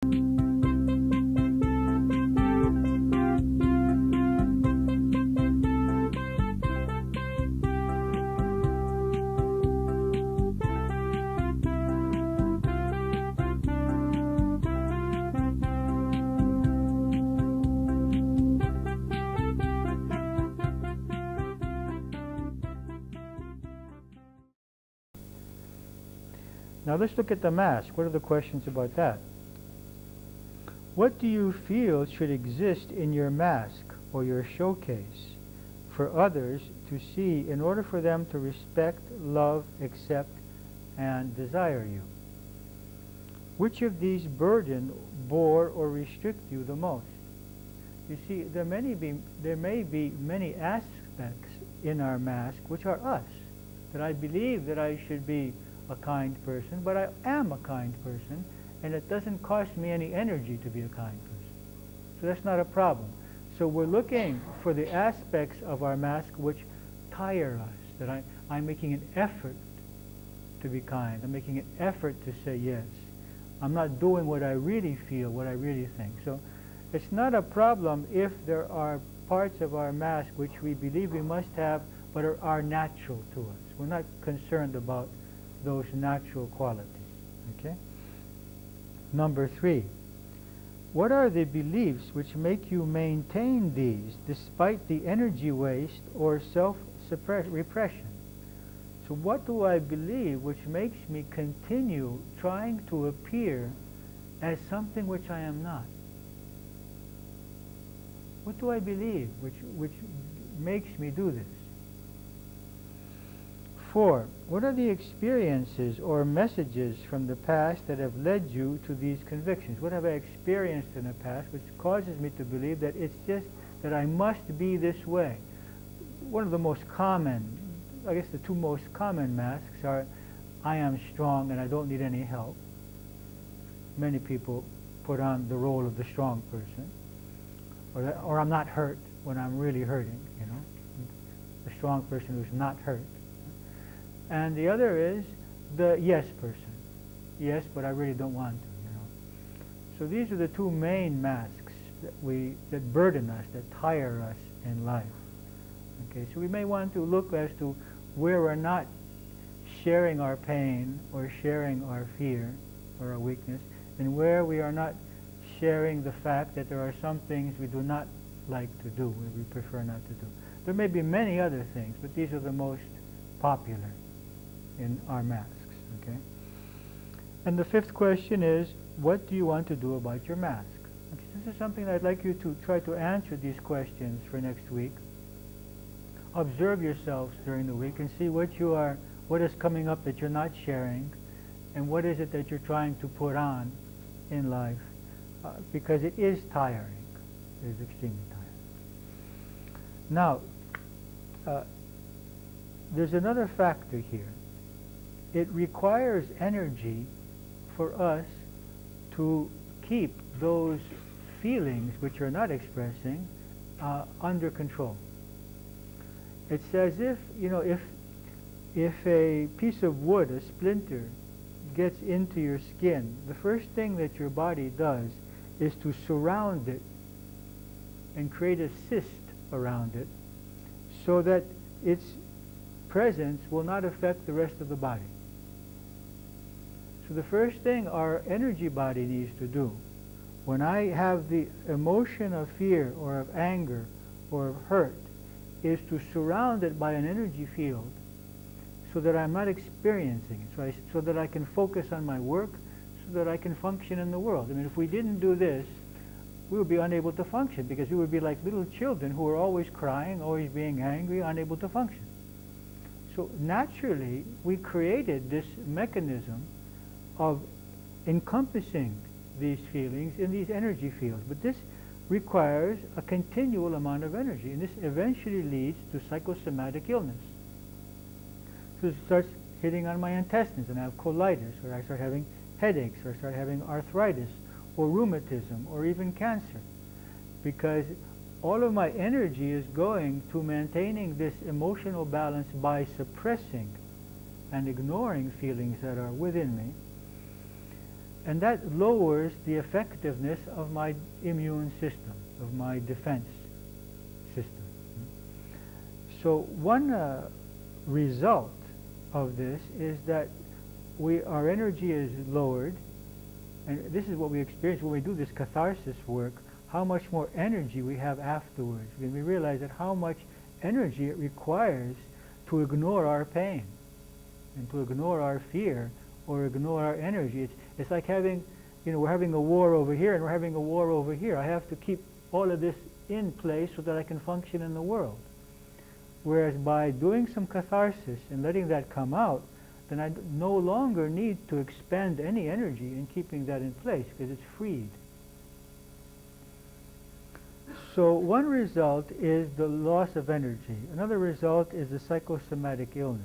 Now let's look at the mask. What are the questions about that? What do you feel should exist in your mask or your showcase for others to see in order for them to respect, love, accept, and desire you? Which of these burden, bore, or restrict you the most? You see, there may be many aspects in our mask which are us. That I believe that I should be a kind person, but I am a kind person, and it doesn't cost me any energy to be a kind person. So that's not a problem. So we're looking for the aspects of our mask which tire us, that I'm making an effort to be kind. I'm making an effort to say yes. I'm not doing what I really feel, what I really think. So it's not a problem if there are parts of our mask which we believe we must have but are natural to us. We're not concerned about those natural qualities. Okay? Number 3. What are the beliefs which make you maintain these despite the energy waste or self-repression? So what do I believe which makes me continue trying to appear as something which I am not? What do I believe which makes me do this? 4. What are the experiences or messages from the past that have led you to these convictions? What have I experienced in the past which causes me to believe that it's just that I must be this way? One of the most common, I guess the two most common masks are, I am strong and I don't need any help. Many people put on the role of the strong person. Or I'm not hurt when I'm really hurting, you know. The strong person who's not hurt. And the other is the yes person. Yes, but I really don't want to, you know. So these are the two main masks that burden us, that tire us in life. Okay, so we may want to look as to where we're not sharing our pain or sharing our fear or our weakness, and where we are not sharing the fact that there are some things we do not like to do, we prefer not to do. There may be many other things, but these are the most popular in our masks. Okay? And the 5th question is, what do you want to do about your mask? Okay, this is something I'd like you to try to answer these questions for next week. Observe yourselves during the week and see what is coming up that you're not sharing, and what is it that you're trying to put on in life, because it is tiring. It is extremely tiring. Now, there's another factor here. It requires energy for us to keep those feelings which are not expressing under control. It's as if, you know, if a piece of wood, a splinter, gets into your skin, the first thing that your body does is to surround it and create a cyst around it so that its presence will not affect the rest of the body. So the first thing our energy body needs to do, when I have the emotion of fear or of anger or of hurt, is to surround it by an energy field so that I'm not experiencing it, so that I can focus on my work, so that I can function in the world. I mean, if we didn't do this, we would be unable to function, because we would be like little children who are always crying, always being angry, unable to function. So naturally, we created this mechanism of encompassing these feelings in these energy fields. But this requires a continual amount of energy, and this eventually leads to psychosomatic illness. So it starts hitting on my intestines, and I have colitis, or I start having headaches, or I start having arthritis, or rheumatism, or even cancer, because all of my energy is going to maintaining this emotional balance by suppressing and ignoring feelings that are within me. And that lowers the effectiveness of my immune system, of my defense system. So one result of this is that our energy is lowered, and this is what we experience when we do this catharsis work, how much more energy we have afterwards. When we realize that how much energy it requires to ignore our pain and to ignore our fear or ignore our energy. It's like having, we're having a war over here and we're having a war over here. I have to keep all of this in place so that I can function in the world. Whereas by doing some catharsis and letting that come out, then I no longer need to expend any energy in keeping that in place because it's freed. So one result is the loss of energy. Another result is the psychosomatic illness.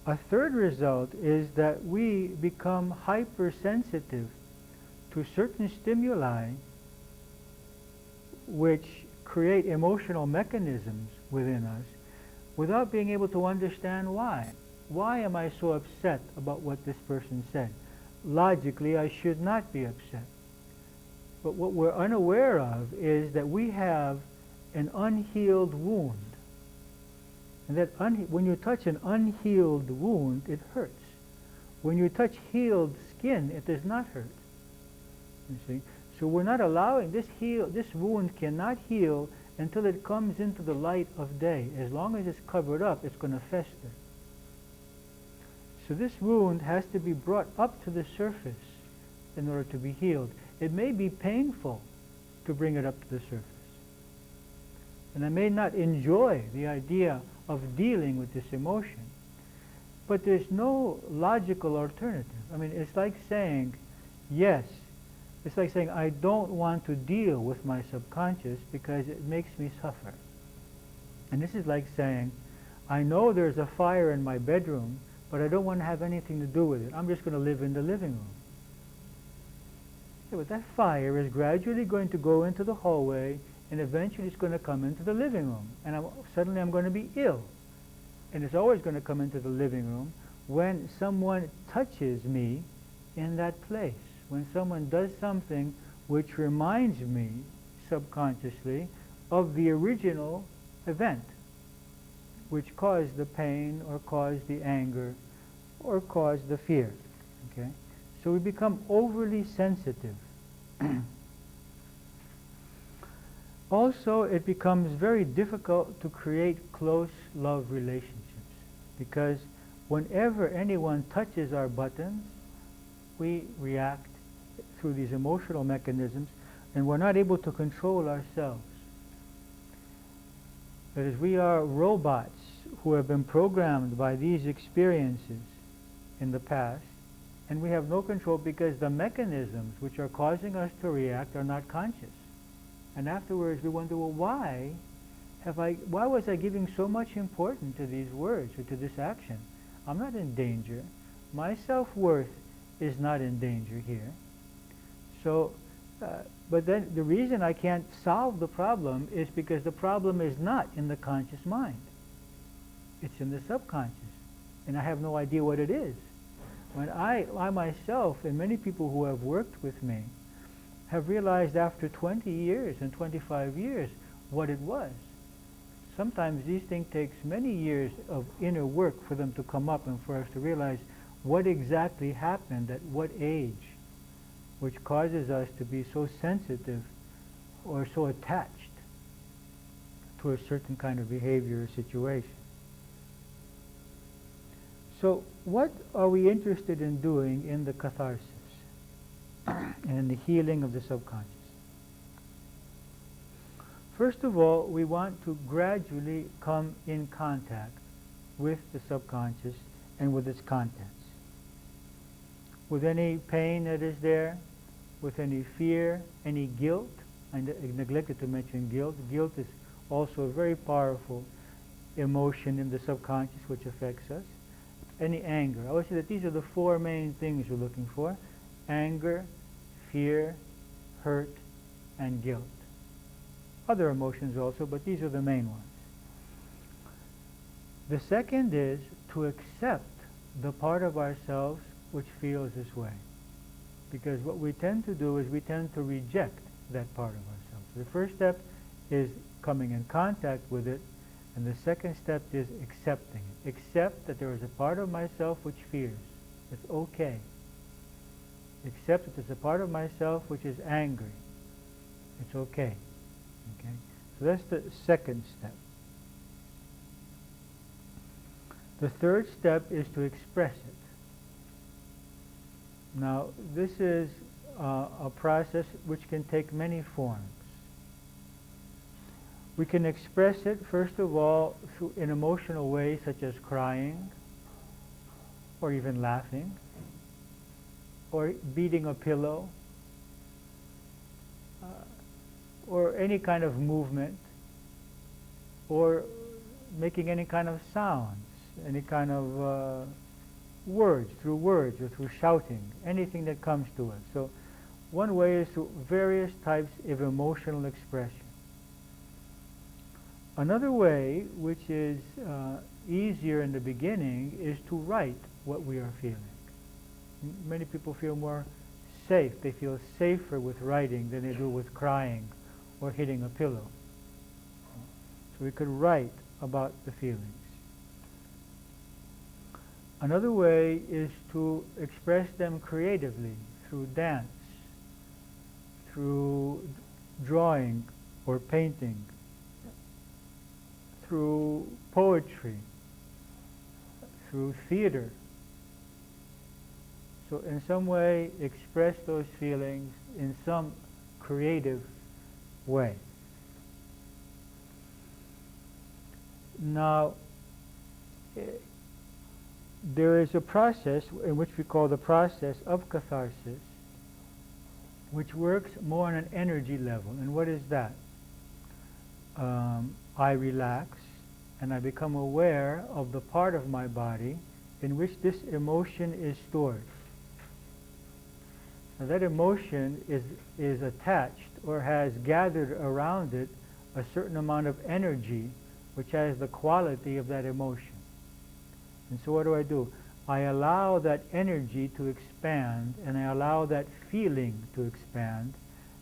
A third result is that we become hypersensitive to certain stimuli which create emotional mechanisms within us without being able to understand why. Why am I so upset about what this person said? Logically, I should not be upset. But what we're unaware of is that we have an unhealed wound. And that when you touch an unhealed wound, it hurts. When you touch healed skin, it does not hurt. You see? So we're not allowing this wound cannot heal until it comes into the light of day. As long as it's covered up, it's going to fester. So this wound has to be brought up to the surface in order to be healed. It may be painful to bring it up to the surface. And I may not enjoy the idea of dealing with this emotion. But there's no logical alternative. I mean, it's like saying, yes. It's like saying, I don't want to deal with my subconscious because it makes me suffer. And this is like saying, I know there's a fire in my bedroom, but I don't want to have anything to do with it. I'm just going to live in the living room. Yeah, but that fire is gradually going to go into the hallway, and eventually it's going to come into the living room. And suddenly I'm going to be ill. And it's always going to come into the living room when someone touches me in that place. When someone does something which reminds me subconsciously of the original event, which caused the pain or caused the anger or caused the fear. Okay? So we become overly sensitive. Also, it becomes very difficult to create close love relationships because whenever anyone touches our buttons, we react through these emotional mechanisms and we're not able to control ourselves. That is, we are robots who have been programmed by these experiences in the past, and we have no control because the mechanisms which are causing us to react are not conscious. And afterwards we wonder, well, why was I giving so much importance to these words or to this action? I'm not in danger. My self-worth is not in danger here. So, but then the reason I can't solve the problem is because the problem is not in the conscious mind. It's in the subconscious. And I have no idea what it is. When I myself, and many people who have worked with me, have realized after 20 years and 25 years what it was. Sometimes these things takes many years of inner work for them to come up and for us to realize what exactly happened at what age, which causes us to be so sensitive or so attached to a certain kind of behavior or situation. So what are we interested in doing in the catharsis and in the healing of the subconscious? First of all, we want to gradually come in contact with the subconscious and with its contents. With any pain that is there, with any fear, any guilt. I neglected to mention guilt. Guilt is also a very powerful emotion in the subconscious which affects us. Any anger. I would say that these are the four main things we're looking for. Anger, fear, hurt, and guilt. Other emotions also, but these are the main ones. The second is to accept the part of ourselves which feels this way. Because what we tend to do is we tend to reject that part of ourselves. The first step is coming in contact with it, and the second step is accepting it. Accept that there is a part of myself which fears. It's okay. Accept that there's a part of myself which is angry. It's okay. Okay? So that's the second step. The third step is to express it. Now, this is a process which can take many forms. We can express it, first of all, in emotional ways such as crying, or even laughing, or beating a pillow, or any kind of movement, or making any kind of sounds, any kind of words or through shouting, anything that comes to us. So one way is through various types of emotional expression. Another way, which is easier in the beginning, is to write what we are feeling. Many people feel more safe. They feel safer with writing than they do with crying or hitting a pillow. So we could write about the feelings. Another way is to express them creatively through dance, through drawing or painting, through poetry, through theater. So in some way express those feelings in some creative way. Now, there is a process in which we call the process of catharsis, which works more on an energy level. And what is that? I relax and I become aware of the part of my body in which this emotion is stored. Now that emotion is attached or has gathered around it a certain amount of energy which has the quality of that emotion. And so what do? I allow that energy to expand, and I allow that feeling to expand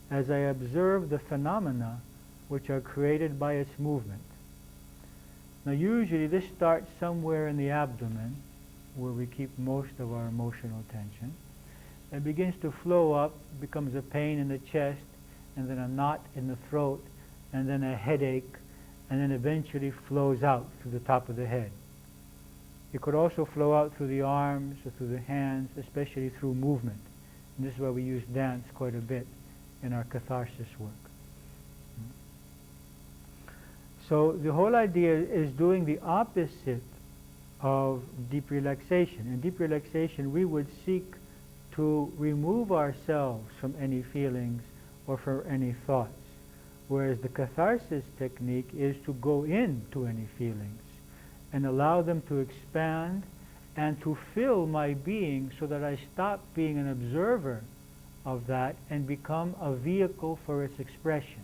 as I observe the phenomena which are created by its movement. Now usually this starts somewhere in the abdomen, where we keep most of our emotional tension. It begins to flow up, becomes a pain in the chest, and then a knot in the throat, and then a headache, and then eventually flows out through the top of the head. It could also flow out through the arms or through the hands, especially through movement. And this is why we use dance quite a bit in our catharsis work. So the whole idea is doing the opposite of deep relaxation. In deep relaxation, we would seek to remove ourselves from any feelings or from any thoughts, whereas the catharsis technique is to go into any feelings and allow them to expand and to fill my being so that I stop being an observer of that and become a vehicle for its expression.